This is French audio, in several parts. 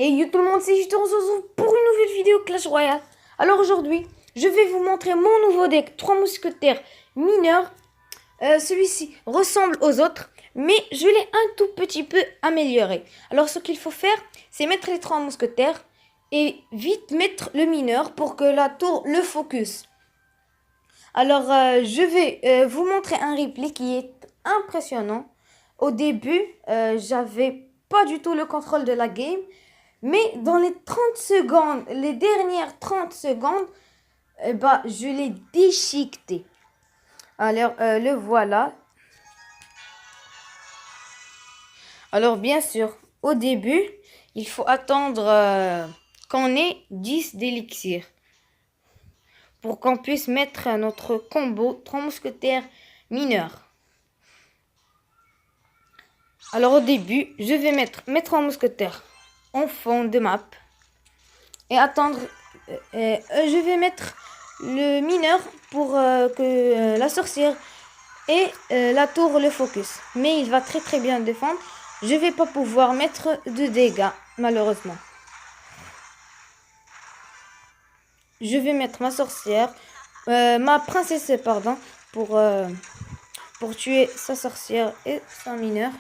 Et yo tout le monde, c'est Justin, on se retrouve pour une nouvelle vidéo Clash Royale. Alors aujourd'hui, je vais vous montrer mon nouveau deck 3 mousquetaires mineurs. Celui-ci ressemble aux autres, mais je l'ai un tout petit peu amélioré. Alors ce qu'il faut faire, c'est mettre les 3 mousquetaires et vite mettre le mineur pour que la tour le focus. Alors je vais vous montrer un replay qui est impressionnant. Au début, j'avais pas du tout le contrôle de la game. Mais dans les 30 secondes, les dernières 30 secondes, je l'ai déchiqueté. Alors, le voilà. Alors, bien sûr, au début, il faut attendre qu'on ait 10 d'élixir pour qu'on puisse mettre notre combo 3 mousquetaires mineurs. Alors, au début, je vais mettre mes 3 mousquetaires en fond de map et attendre. Je vais mettre le mineur pour que la sorcière et la tour le focus. Mais il va très bien défendre. Je vais pas pouvoir mettre de dégâts malheureusement. Je vais mettre ma sorcière, ma princesse pardon, pour tuer sa sorcière et son mineur.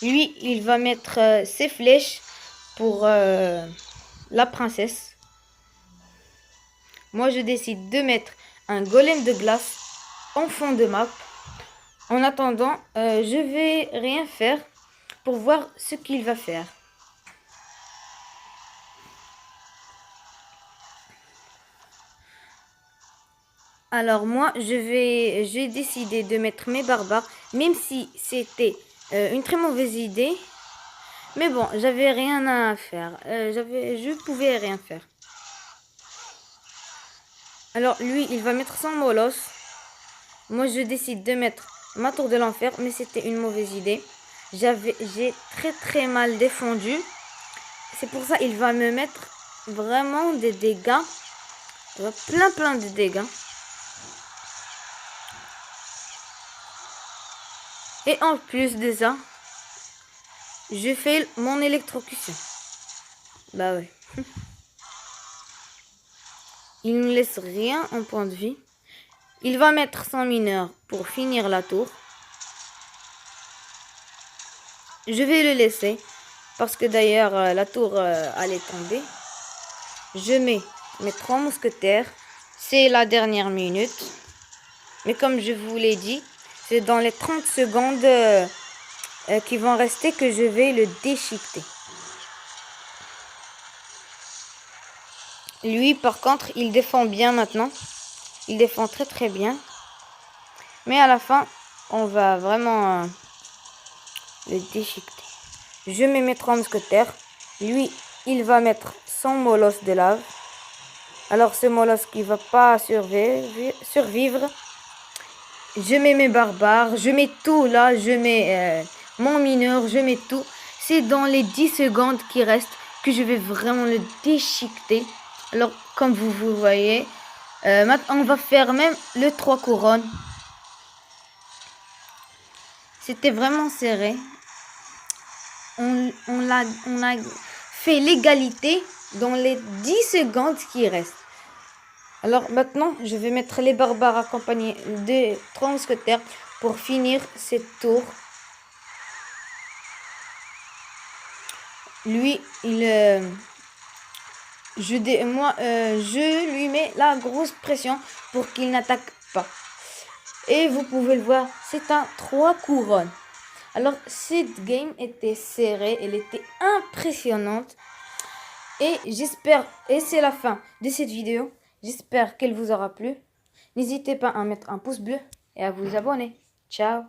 Lui, il va mettre ses flèches pour la princesse. Moi, je décide de mettre un golem de glace en fond de map. En attendant, je vais rien faire pour voir ce qu'il va faire. Alors moi, j'ai décidé de mettre mes barbares, même si c'était une très mauvaise idée. Mais bon, j'avais rien à faire. Je pouvais rien faire. Alors lui, il va mettre son molosse. Moi, je décide de mettre ma tour de l'enfer, mais c'était une mauvaise idée. J'ai très mal défendu. C'est pour ça il va me mettre vraiment des dégâts. Plein de dégâts. Et en plus de ça, je fais mon électrocution. Bah ouais. Il ne laisse rien en point de vie. Il va mettre son mineur pour finir la tour. Je vais le laisser. Parce que d'ailleurs, la tour allait tomber. Je mets mes 3 mousquetaires. C'est la dernière minute. Mais comme je vous l'ai dit, c'est dans les 30 secondes qui vont rester que je vais le déchiqueter. Lui, par contre, il défend bien maintenant. Il défend très bien. Mais à la fin, on va vraiment le déchiqueter. Je mets mes 3 mousquetaires. Lui, il va mettre son molosse de lave. Alors, ce molosse qui va pas survivre. Je mets mes barbares. Je mets tout là. Je mets mon mineur. Je mets tout. C'est dans les 10 secondes qui restent que je vais vraiment le déchiqueter. Alors, comme vous voyez, maintenant, on va faire même le 3 couronnes. C'était vraiment serré. On a fait l'égalité dans les 10 secondes qui restent. Alors maintenant, je vais mettre les barbares accompagnés des 3 mousquetaires pour finir cette tour. Lui, je lui mets la grosse pression pour qu'il n'attaque pas. Et vous pouvez le voir, c'est un 3 couronnes. Alors, cette game était serrée, elle était impressionnante. Et c'est la fin de cette vidéo. J'espère qu'elle vous aura plu. N'hésitez pas à mettre un pouce bleu et à vous abonner. Ciao!